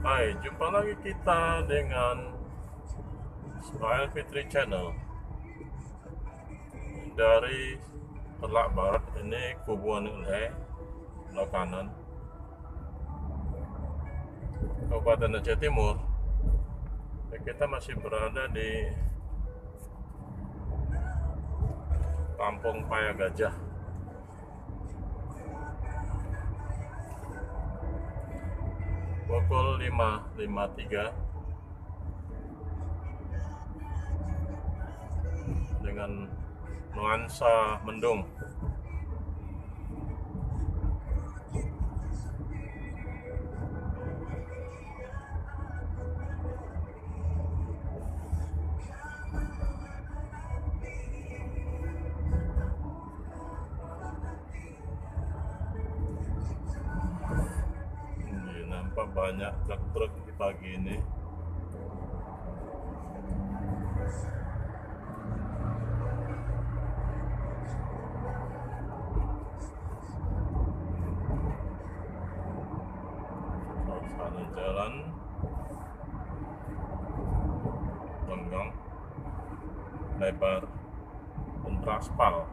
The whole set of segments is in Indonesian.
Hai, jumpa lagi kita dengan Smile Fitri Channel dari Peureulak Barat. Ini Kubuan Ulhe, sebelah kanan, Kabupaten Aceh Timur. Kita masih berada di Kampung Gajah. Pukul 5.53 dengan nuansa mendung. Nampak banyak truk-truk di pagi ini. Suasana jalan lenggang, lebar, dan beraspal.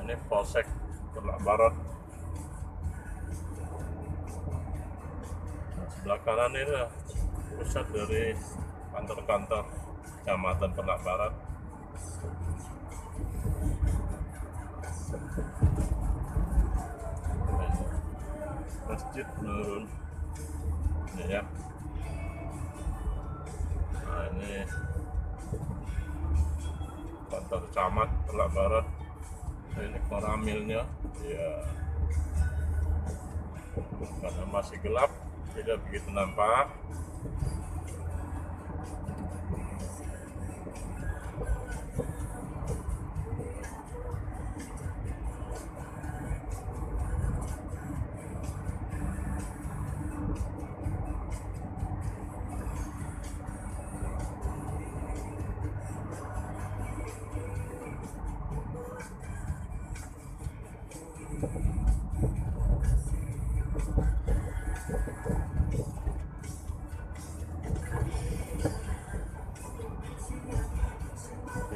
Ini Polsek Peureulak Barat. Sebelah kanan ini adalah pusat dari kantor-kantor Kecamatan Peureulak Barat. Masjid menurun ini ya. Nah, ini kantor camat Peureulak Barat. Ini koramilnya ya, karena masih gelap tidak begitu nampak.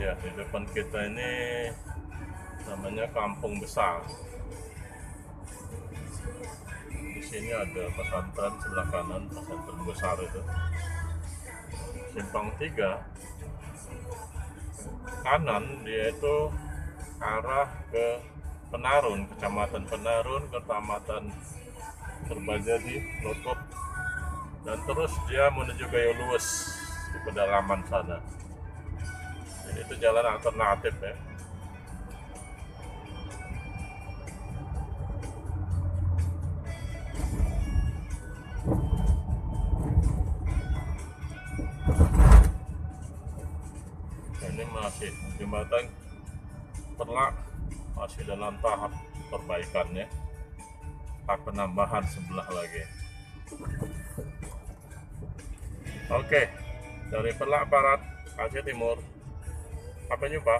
Ya, di depan kita ini namanya Kampung Beusa. Di sini ada pesantren sebelah kanan, pesantren besar itu. Simpang 3 kanan dia itu arah ke Penarun, Kecamatan Penarun, Kecamatan Terbajadi, Lotok, dan terus dia menuju Gayo Luwes di pedalaman sana. Jadi itu jalan alternatif ya. Ini masih jembatan Peureulak masih dalam tahap perbaikannya, tahap penambahan sebelah lagi. Oke, dari Peureulak Barat, Aceh Timur, sampai jumpa.